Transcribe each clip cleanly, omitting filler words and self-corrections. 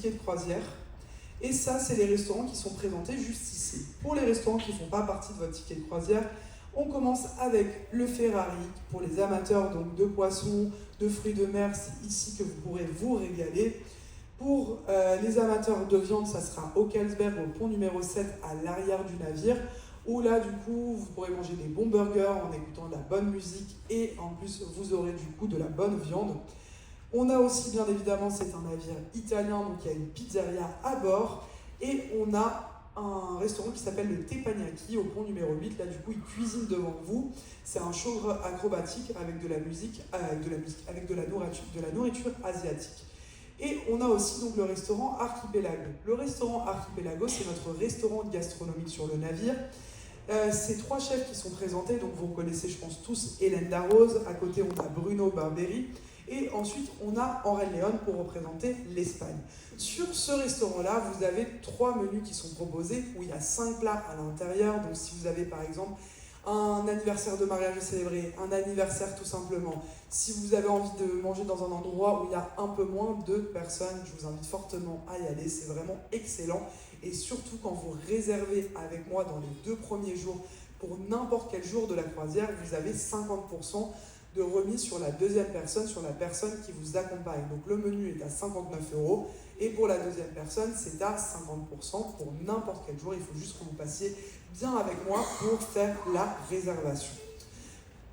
ticket de croisière. Et ça, c'est les restaurants qui sont présentés juste ici. Pour les restaurants qui ne font pas partie de votre ticket de croisière, on commence avec le Ferrari, pour les amateurs donc, de poissons, de fruits de mer, c'est ici que vous pourrez vous régaler. Pour les amateurs de viande, ça sera au Carlsberg, au pont numéro 7, à l'arrière du navire, où là, du coup, vous pourrez manger des bons burgers en écoutant de la bonne musique et en plus, vous aurez du coup de la bonne viande. On a aussi, bien évidemment, c'est un navire italien, donc il y a une pizzeria à bord. Et on a un restaurant qui s'appelle le Teppanyaki au pont numéro 8. Là, du coup, ils cuisinent devant vous. C'est un show acrobatique avec de la musique, avec de la nourriture asiatique. Et on a aussi donc le restaurant Archipelago. Le restaurant Archipelago, c'est notre restaurant gastronomique sur le navire. C'est 3 chefs qui sont présentés, donc vous connaissez, je pense tous, Hélène Darroze. À côté, on a Bruno Barberi. Et ensuite, on a Aurel León pour représenter l'Espagne. Sur ce restaurant-là, vous avez 3 menus qui sont proposés, où il y a 5 plats à l'intérieur. Donc si vous avez par exemple un anniversaire de mariage à célébrer, un anniversaire tout simplement, si vous avez envie de manger dans un endroit où il y a un peu moins de personnes, je vous invite fortement à y aller, c'est vraiment excellent. Et surtout quand vous réservez avec moi dans les 2 premiers jours, pour n'importe quel jour de la croisière, vous avez 50% de remise sur la deuxième personne, sur la personne qui vous accompagne. Donc le menu est à 59 € et pour la deuxième personne, c'est à 50% pour n'importe quel jour. Il faut juste que vous passiez bien avec moi pour faire la réservation.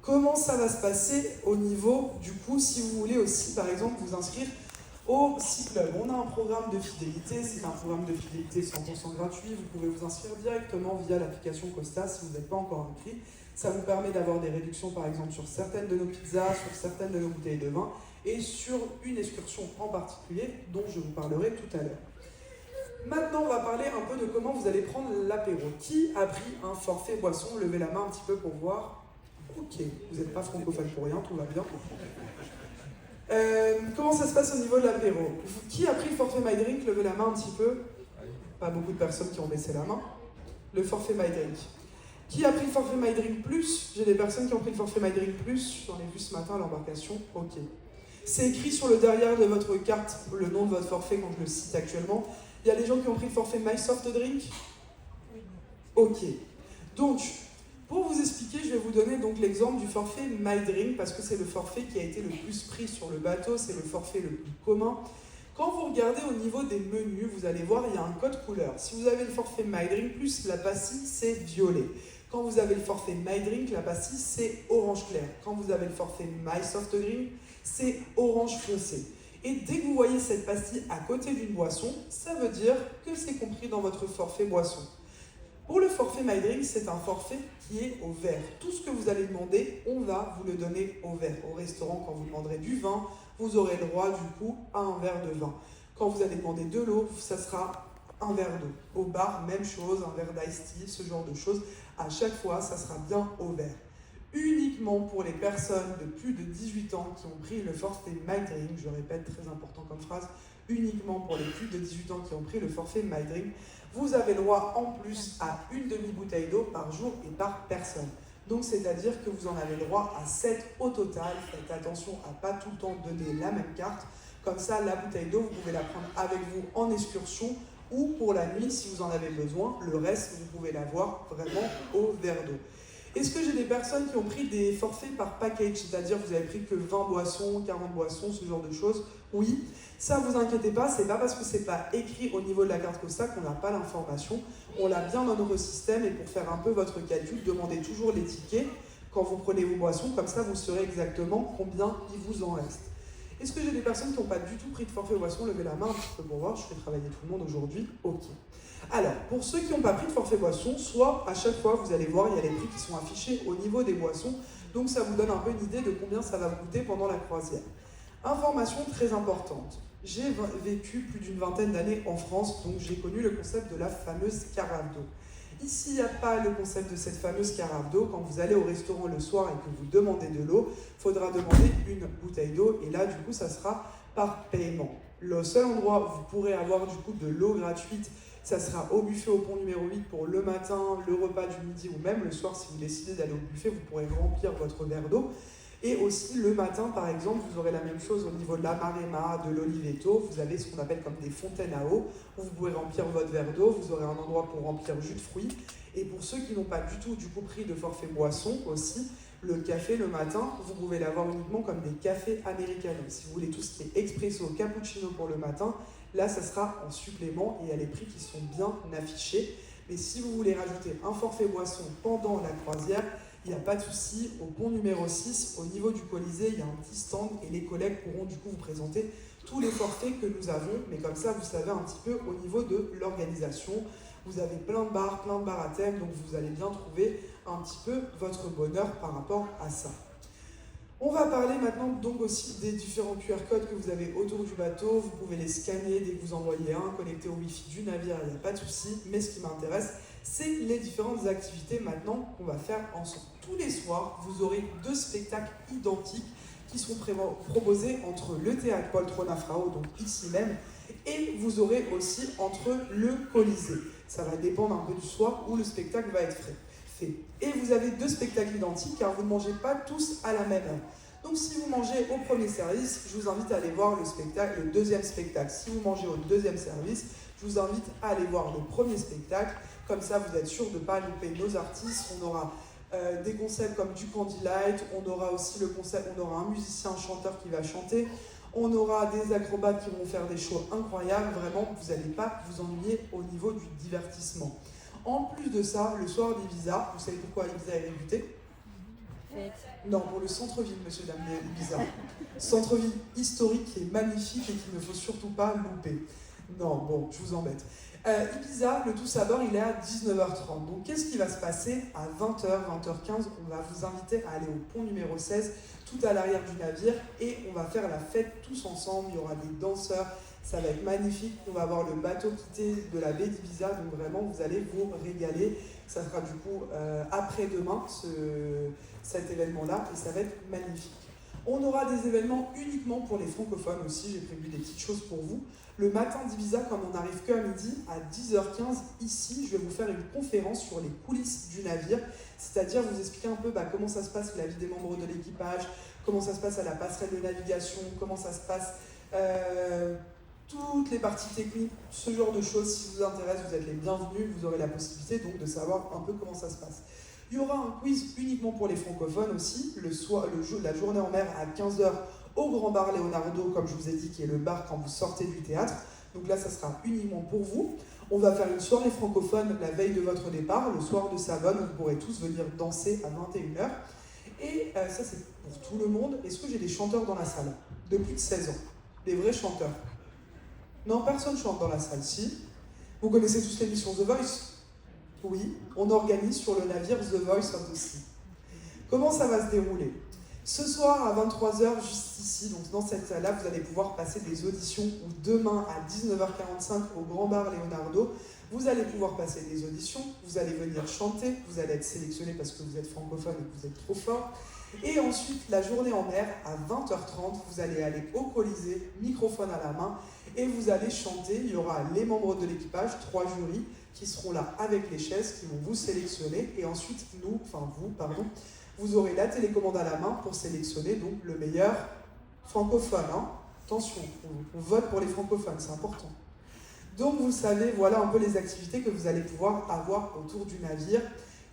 Comment ça va se passer au niveau, du coup, si vous voulez aussi, par exemple, vous inscrire au Sea Club. On a un programme de fidélité, c'est un programme de fidélité 100% gratuit. Vous pouvez vous inscrire directement via l'application Costa si vous n'êtes pas encore inscrit. Ça vous permet d'avoir des réductions par exemple sur certaines de nos pizzas, sur certaines de nos bouteilles de vin et sur une excursion en particulier dont je vous parlerai tout à l'heure. Maintenant, on va parler un peu de comment vous allez prendre l'apéro. Qui a pris un forfait boisson? Levez la main un petit peu pour voir. Ok, vous n'êtes pas francophone pour rien, tout va bien. Comment ça se passe au niveau de l'apéro? Qui a pris le forfait My Drink? Levez la main un petit peu. Pas beaucoup de personnes qui ont baissé la main. Le forfait My Drink. Qui a pris le forfait My Drink Plus? J'ai des personnes qui ont pris le forfait My Drink Plus. J'en ai vu ce matin à l'embarcation. Ok. C'est écrit sur le derrière de votre carte le nom de votre forfait quand je le cite actuellement. Il y a des gens qui ont pris le forfait My Soft Drink? Ok. Donc, pour vous expliquer, je vais vous donner donc l'exemple du forfait My Drink parce que c'est le forfait qui a été le plus pris sur le bateau, c'est le forfait le plus commun. Quand vous regardez au niveau des menus, vous allez voir, il y a un code couleur. Si vous avez le forfait My Drink Plus, la pastille, c'est violet. Quand vous avez le forfait My Drink, la pastille, c'est orange clair. Quand vous avez le forfait My Soft Drink, c'est orange foncé. Et dès que vous voyez cette pastille à côté d'une boisson, ça veut dire que c'est compris dans votre forfait boisson. Pour le forfait My Drink, c'est un forfait qui est au verre. Tout ce que vous allez demander, on va vous le donner au verre. Au restaurant, quand vous demanderez du vin, vous aurez le droit du coup à un verre de vin. Quand vous allez demander de l'eau, ça sera un verre d'eau. Au bar, même chose, un verre d'ice tea, ce genre de choses. À chaque fois, ça sera bien au verre. Uniquement pour les personnes de plus de 18 ans qui ont pris le forfait My Drink, je répète, très important comme phrase, uniquement pour les plus de 18 ans qui ont pris le forfait My Drink, vous avez le droit en plus à une demi-bouteille d'eau par jour et par personne. Donc c'est-à-dire que vous en avez le droit à 7 au total. Faites attention à ne pas tout le temps donner la même carte. Comme ça, la bouteille d'eau, vous pouvez la prendre avec vous en excursion ou pour la nuit si vous en avez besoin. Le reste, vous pouvez l'avoir vraiment au verre d'eau. Est-ce que j'ai des personnes qui ont pris des forfaits par package, c'est-à-dire vous avez pris que 20 boissons, 40 boissons, ce genre de choses? Oui, ça vous inquiétez pas, c'est pas parce que c'est pas écrit au niveau de la carte Costa qu'on n'a pas l'information. On l'a bien dans notre système et pour faire un peu votre calcul, demandez toujours les tickets quand vous prenez vos boissons, comme ça vous saurez exactement combien il vous en reste. Est-ce que j'ai des personnes qui n'ont pas du tout pris de forfait boisson? Levez la main un petit peu pour voir, je fais travailler tout le monde aujourd'hui. Ok. Alors, pour ceux qui n'ont pas pris de forfait boisson, soit à chaque fois, vous allez voir, il y a les prix qui sont affichés au niveau des boissons, donc ça vous donne un peu une idée de combien ça va vous coûter pendant la croisière. Information très importante. J'ai vécu plus d'une vingtaine d'années en France, donc j'ai connu le concept de la fameuse carafe d'eau. Ici, il n'y a pas le concept de cette fameuse carafe d'eau. Quand vous allez au restaurant le soir et que vous demandez de l'eau, il faudra demander une bouteille d'eau et là, du coup, ça sera par paiement. Le seul endroit où vous pourrez avoir du coup de l'eau gratuite, ça sera au buffet au pont numéro 8 pour le matin, le repas du midi ou même le soir, si vous décidez d'aller au buffet, vous pourrez remplir votre verre d'eau. Et aussi le matin, par exemple, vous aurez la même chose au niveau de la Maremma, de l'Oliveto. Vous avez ce qu'on appelle comme des fontaines à eau, où vous pouvez remplir votre verre d'eau. Vous aurez un endroit pour remplir jus de fruits. Et pour ceux qui n'ont pas du tout pris de forfait boisson aussi, le café le matin, vous pouvez l'avoir uniquement comme des cafés americanos. Si vous voulez tout ce qui est expresso, cappuccino pour le matin, là, ça sera en supplément et il y a les prix qui sont bien affichés. Mais si vous voulez rajouter un forfait boisson pendant la croisière, il n'y a pas de souci. Au pont numéro 6, au niveau du Colisée, il y a un petit stand et les collègues pourront du coup vous présenter tous les forfaits que nous avons. Mais comme ça, vous savez un petit peu au niveau de l'organisation. Vous avez plein de bars à thème, donc vous allez bien trouver un petit peu votre bonheur par rapport à ça. On va parler maintenant donc aussi des différents QR codes que vous avez autour du bateau. Vous pouvez les scanner dès que vous envoyez un, connecté au Wi-Fi du navire, il n'y a pas de souci. Mais ce qui m'intéresse, c'est les différentes activités maintenant qu'on va faire ensemble. Tous les soirs, vous aurez 2 spectacles identiques qui seront proposés entre le théâtre Poltrona Frau, donc ici même, et vous aurez aussi entre le Colisée. Ça va dépendre un peu du soir où le spectacle va être fait. Et vous avez 2 spectacles identiques car vous ne mangez pas tous à la même heure. Donc si vous mangez au premier service, je vous invite à aller voir le deuxième spectacle. Si vous mangez au deuxième service, je vous invite à aller voir le premier spectacle. Comme ça, vous êtes sûr de ne pas louper nos artistes. On aura des concepts comme du Candlelight, on aura aussi on aura un musicien, un chanteur qui va chanter. On aura des acrobates qui vont faire des shows incroyables. Vraiment, vous n'allez pas vous ennuyer au niveau du divertissement. En plus de ça, le soir d'Ibiza, vous savez pourquoi Ibiza est réputé? Non, pour le centre-ville, monsieur, dame d'Ibiza. Centre-ville historique qui est magnifique et qu'il ne faut surtout pas louper. Non, bon, je vous embête. Ibiza, le tout sabord, il est à 19h30. Donc, qu'est-ce qui va se passer à 20h, 20h15? On va vous inviter à aller au pont numéro 16, tout à l'arrière du navire, et on va faire la fête tous ensemble. Il y aura des danseurs. Ça va être magnifique, on va avoir le bateau quitté de la baie d'Ibiza, donc vraiment vous allez vous régaler. Ça sera du coup après-demain cet événement-là et ça va être magnifique. On aura des événements uniquement pour les francophones aussi, j'ai prévu des petites choses pour vous. Le matin d'Ibiza, comme on n'arrive qu'à midi, à 10h15, ici, je vais vous faire une conférence sur les coulisses du navire, c'est-à-dire vous expliquer un peu comment ça se passe la vie des membres de l'équipage, comment ça se passe à la passerelle de navigation, comment ça se passe... toutes les parties techniques, ce genre de choses, si vous intéresse, vous êtes les bienvenus, vous aurez la possibilité donc de savoir un peu comment ça se passe. Il y aura un quiz uniquement pour les francophones aussi, la journée en mer à 15h au Grand Bar Leonardo, comme je vous ai dit, qui est le bar quand vous sortez du théâtre. Donc là, ça sera uniquement pour vous. On va faire une soirée francophone la veille de votre départ, le soir de Savone, vous pourrez tous venir danser à 21h. Et ça, c'est pour tout le monde. Est-ce que j'ai des chanteurs dans la salle de plus de 16 ans? Des vrais chanteurs? Non, personne chante dans la salle, si. Vous connaissez tous l'émission The Voice? Oui, on organise sur le navire The Voice of the Sea. Comment ça va se dérouler? Ce soir à 23h, juste ici, donc dans cette salle-là, vous allez pouvoir passer des auditions, ou demain à 19h45 au Grand Bar Leonardo, vous allez pouvoir passer des auditions, vous allez venir chanter, vous allez être sélectionné parce que vous êtes francophone et que vous êtes trop fort. Et ensuite, la journée en mer, à 20h30, vous allez aller au Colisée, microphone à la main, et vous allez chanter. Il y aura les membres de l'équipage, 3 jurys, qui seront là avec les chaises, qui vont vous sélectionner. Et ensuite, vous aurez la télécommande à la main pour sélectionner donc le meilleur francophone. Hein. Attention, on vote pour les francophones, c'est important. Donc vous savez, voilà un peu les activités que vous allez pouvoir avoir autour du navire.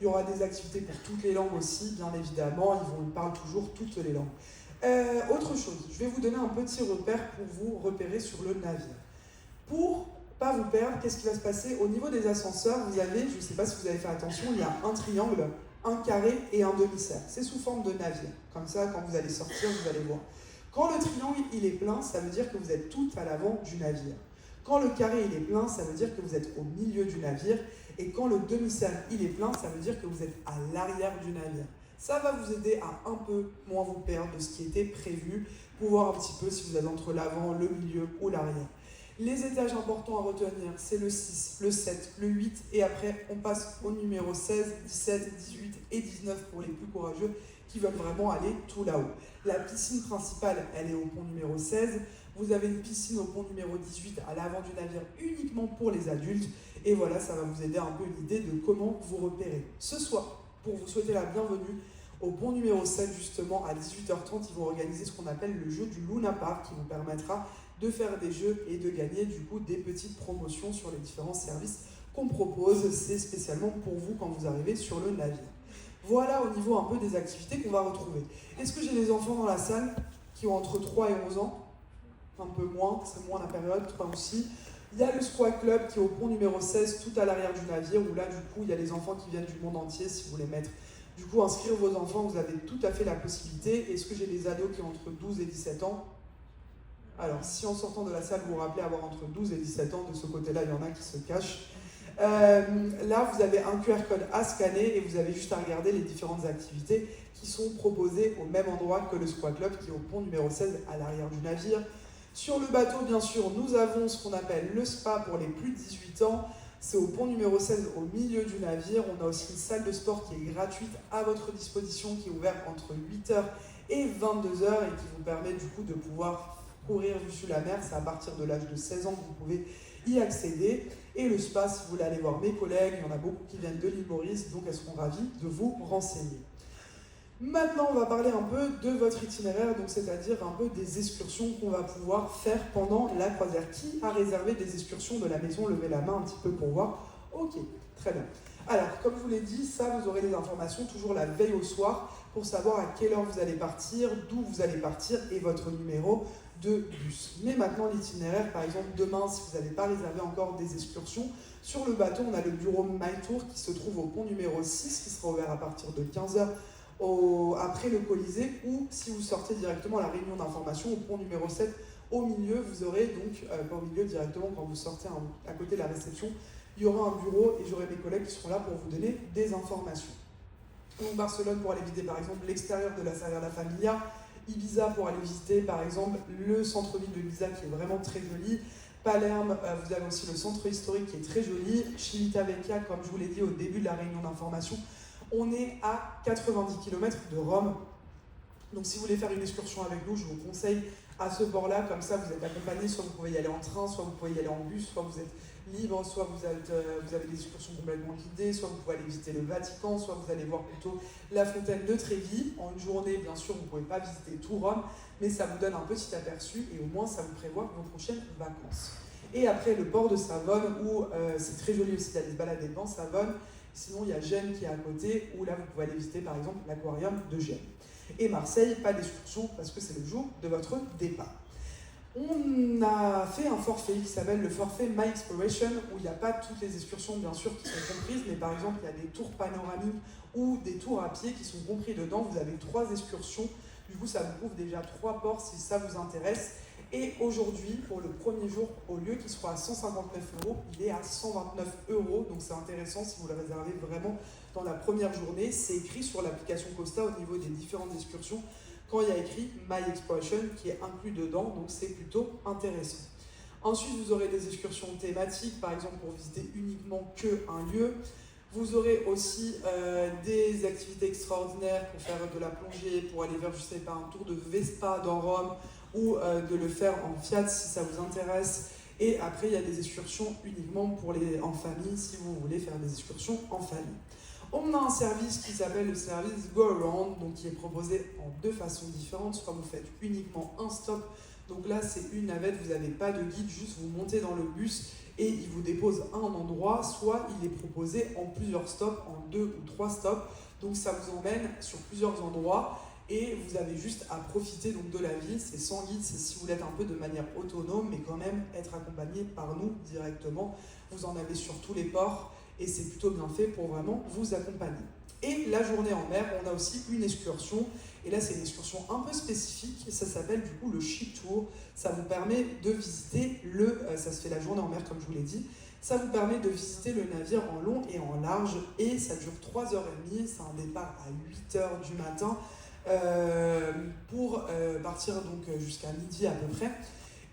Il y aura des activités pour toutes les langues aussi, bien évidemment. Ils parlent toujours toutes les langues. Autre chose, je vais vous donner un petit repère pour vous repérer sur le navire. Pour pas vous perdre, qu'est-ce qui va se passer? Au niveau des ascenseurs, vous avez, je ne sais pas si vous avez fait attention, il y a un triangle, un carré et un demi-cercle. C'est sous forme de navire. Comme ça, quand vous allez sortir, vous allez voir. Quand le triangle il est plein, ça veut dire que vous êtes tout à l'avant du navire. Quand le carré il est plein, ça veut dire que vous êtes au milieu du navire. Et quand le demi-cercle il est plein, ça veut dire que vous êtes à l'arrière du navire. Ça va vous aider à un peu moins vous perdre de ce qui était prévu, pour voir un petit peu si vous êtes entre l'avant, le milieu ou l'arrière. Les étages importants à retenir, c'est le 6, le 7, le 8, et après on passe au numéro 16, 17, 18 et 19 pour les plus courageux qui veulent vraiment aller tout là-haut. La piscine principale, elle est au pont numéro 16. Vous avez une piscine au pont numéro 18 à l'avant du navire uniquement pour les adultes. Et voilà, ça va vous aider un peu l'idée de comment vous repérer. Ce soir, pour vous souhaiter la bienvenue, Au pont numéro 7, justement, à 18h30, ils vont organiser ce qu'on appelle le jeu du Luna Park, qui vous permettra de faire des jeux et de gagner du coup des petites promotions sur les différents services qu'on propose. C'est spécialement pour vous quand vous arrivez sur le navire. Voilà au niveau un peu des activités qu'on va retrouver. Est-ce que j'ai des enfants dans la salle qui ont entre 3 et 11 ans? Un peu moins, c'est moins la période, 3 aussi. Il y a le Squat Club qui est au pont numéro 16, tout à l'arrière du navire, où là, du coup, il y a les enfants qui viennent du monde entier, si vous voulez mettre. Du coup, inscrire vos enfants, vous avez tout à fait la possibilité. Est-ce que j'ai des ados qui ont entre 12 et 17 ans? Alors, si en sortant de la salle, vous vous rappelez avoir entre 12 et 17 ans, de ce côté-là, il y en a qui se cachent. Là, vous avez un QR code à scanner et vous avez juste à regarder les différentes activités qui sont proposées au même endroit que le Squat Club, qui est au pont numéro 16, à l'arrière du navire. Sur le bateau, bien sûr, nous avons ce qu'on appelle le spa pour les plus de 18 ans. C'est au pont numéro 16, au milieu du navire. On a aussi une salle de sport qui est gratuite à votre disposition, qui est ouverte entre 8h et 22h et qui vous permet du coup de pouvoir courir vue sur la mer. C'est à partir de l'âge de 16 ans que vous pouvez y accéder. Et le spa, si vous voulez aller voir mes collègues, il y en a beaucoup qui viennent de l'île Maurice, donc elles seront ravies de vous renseigner. Maintenant, on va parler un peu de votre itinéraire, donc c'est-à-dire un peu des excursions qu'on va pouvoir faire pendant la croisière. Qui a réservé des excursions de la maison? Levez la main un petit peu pour voir. Ok, très bien. Alors, comme je vous l'ai dit, ça, vous aurez des informations toujours la veille au soir pour savoir à quelle heure vous allez partir, d'où vous allez partir et votre numéro de bus. Mais maintenant, l'itinéraire, par exemple, demain, si vous n'avez pas réservé encore des excursions, sur le bateau, on a le bureau MyTour qui se trouve au pont numéro 6, qui sera ouvert à partir de 15h après le Colisée, ou si vous sortez directement à la réunion d'information au pont numéro 7, au milieu, vous aurez donc, pas au milieu directement, quand vous sortez à côté de la réception, il y aura un bureau et j'aurai mes collègues qui seront là pour vous donner des informations. Donc Barcelone pour aller visiter par exemple l'extérieur de la Sagrada Familia, Ibiza pour aller visiter par exemple le centre-ville de Ibiza qui est vraiment très joli, Palerme, vous avez aussi le centre historique qui est très joli, Civitavecchia, comme je vous l'ai dit au début de la réunion d'information, on est à 90 km de Rome. Donc si vous voulez faire une excursion avec nous, je vous conseille à ce port-là, comme ça vous êtes accompagné, soit vous pouvez y aller en train, soit vous pouvez y aller en bus, soit vous êtes libre, soit vous avez des excursions complètement guidées, soit vous pouvez aller visiter le Vatican, soit vous allez voir plutôt la fontaine de Trévi. En une journée, bien sûr, vous ne pouvez pas visiter tout Rome, mais ça vous donne un petit aperçu et au moins ça vous prévoit vos prochaines vacances. Et après, le port de Savone, où c'est très joli aussi d'aller se balader dans Savone. Sinon, il y a Gênes qui est à côté, où là, vous pouvez aller visiter par exemple l'aquarium de Gênes. Et Marseille, pas d'excursion parce que c'est le jour de votre départ. On a fait un forfait qui s'appelle le forfait My Exploration, où il n'y a pas toutes les excursions bien sûr qui sont comprises, mais par exemple il y a des tours panoramiques ou des tours à pied qui sont compris dedans. Vous avez 3 excursions, du coup ça vous couvre déjà 3 ports si ça vous intéresse. Et aujourd'hui, pour le premier jour, au lieu qu'il soit à 159 €, il est à 129 €, donc c'est intéressant si vous le réservez vraiment dans la première journée. C'est écrit sur l'application Costa au niveau des différentes excursions, quand il y a écrit My Exploration qui est inclus dedans, donc c'est plutôt intéressant. Ensuite, vous aurez des excursions thématiques, par exemple pour visiter uniquement qu'un lieu. Vous aurez aussi des activités extraordinaires pour faire de la plongée, pour aller faire, je sais pas, un tour de Vespa dans Rome, ou de le faire en Fiat si ça vous intéresse. Et après, il y a des excursions uniquement en famille, si vous voulez faire des excursions en famille. On a un service qui s'appelle le service Go Around, donc qui est proposé en 2 façons différentes. Soit vous faites uniquement un stop, donc là c'est une navette, vous n'avez pas de guide, juste vous montez dans le bus et il vous dépose à un endroit, soit il est proposé en plusieurs stops, en 2 ou 3 stops, donc ça vous emmène sur plusieurs endroits et vous avez juste à profiter donc de la ville. C'est sans guide, c'est si vous l'êtes un peu de manière autonome, mais quand même être accompagné par nous directement. Vous en avez sur tous les ports et c'est plutôt bien fait pour vraiment vous accompagner. Et la journée en mer, on a aussi une excursion, et là c'est une excursion un peu spécifique, ça s'appelle du coup le Ship Tour. Ça vous permet de visiter ça se fait la journée en mer comme je vous l'ai dit, ça vous permet de visiter le navire en long et en large, et ça dure 3h30, c'est un départ à 8h du matin, pour partir donc jusqu'à midi à peu près.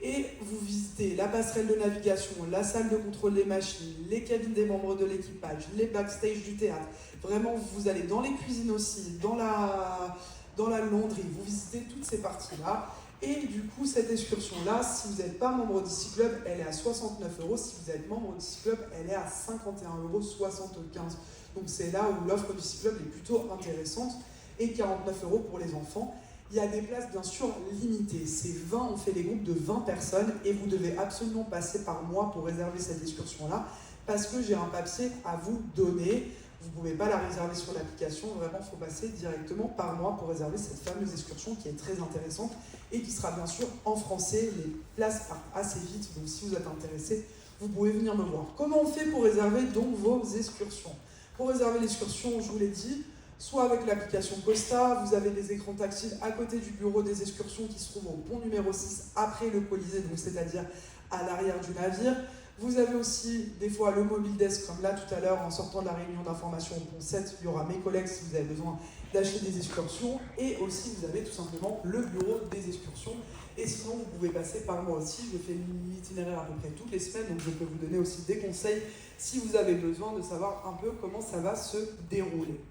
Et vous visitez la passerelle de navigation, la salle de contrôle des machines, les cabines des membres de l'équipage, les backstage du théâtre. Vraiment, vous allez dans les cuisines aussi, dans la laundrie, vous visitez toutes ces parties-là. Et du coup, cette excursion-là, si vous n'êtes pas membre d'Easy Club, elle est à 69 €. Si vous êtes membre d'Easy Club, elle est à 51,75 €. Donc c'est là où l'offre d'Easy Club est plutôt intéressante. et 49 € pour les enfants. Il y a des places bien sûr limitées, c'est 20, on fait des groupes de 20 personnes et vous devez absolument passer par moi pour réserver cette excursion-là parce que j'ai un papier à vous donner. Vous ne pouvez pas la réserver sur l'application, vraiment il faut passer directement par moi pour réserver cette fameuse excursion qui est très intéressante et qui sera bien sûr en français. Les places partent assez vite, donc si vous êtes intéressé, vous pouvez venir me voir. Comment on fait pour réserver donc vos excursions? Pour réserver l'excursion, je vous l'ai dit, soit avec l'application Costa, vous avez des écrans tactiles à côté du bureau des excursions qui se trouvent au pont numéro 6 après le Colisée, donc c'est-à-dire à l'arrière du navire. Vous avez aussi des fois le mobile desk, comme là tout à l'heure en sortant de la réunion d'information au pont 7, il y aura mes collègues si vous avez besoin d'acheter des excursions, et aussi vous avez tout simplement le bureau des excursions. Et sinon vous pouvez passer par moi aussi, je fais l'itinéraire à peu près toutes les semaines, donc je peux vous donner aussi des conseils si vous avez besoin de savoir un peu comment ça va se dérouler.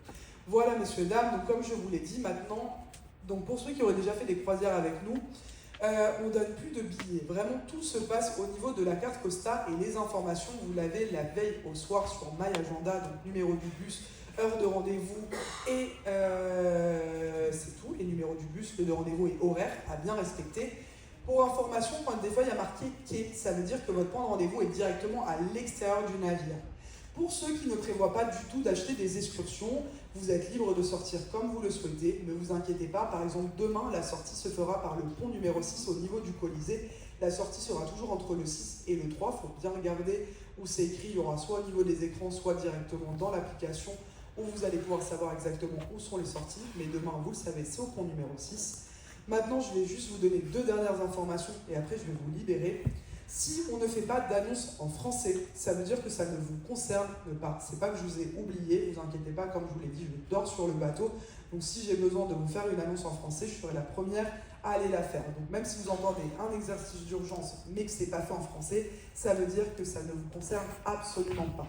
Voilà messieurs et dames, donc comme je vous l'ai dit maintenant, donc pour ceux qui auraient déjà fait des croisières avec nous, on ne donne plus de billets. Vraiment, tout se passe au niveau de la carte Costa et les informations, vous l'avez la veille au soir sur My Agenda, donc numéro du bus, heure de rendez-vous et c'est tout, les numéros du bus, le de rendez-vous et horaire à bien respecter. Pour information, des fois il y a marqué quai, ça veut dire que votre point de rendez-vous est directement à l'extérieur du navire. Pour ceux qui ne prévoient pas du tout d'acheter des excursions, vous êtes libre de sortir comme vous le souhaitez, ne vous inquiétez pas. Par exemple, demain, la sortie se fera par le pont numéro 6 au niveau du Colisée. La sortie sera toujours entre le 6 et le 3. Il faut bien regarder où c'est écrit. Il y aura soit au niveau des écrans, soit directement dans l'application où vous allez pouvoir savoir exactement où sont les sorties. Mais demain, vous le savez, c'est au pont numéro 6. Maintenant, je vais juste vous donner 2 dernières informations et après, je vais vous libérer. Si on ne fait pas d'annonce en français, ça veut dire que ça ne vous concerne pas. C'est pas que je vous ai oublié, ne vous inquiétez pas, comme je vous l'ai dit, je dors sur le bateau. Donc si j'ai besoin de vous faire une annonce en français, je serai la première à aller la faire. Donc même si vous entendez un exercice d'urgence, mais que ce n'est pas fait en français, ça veut dire que ça ne vous concerne absolument pas.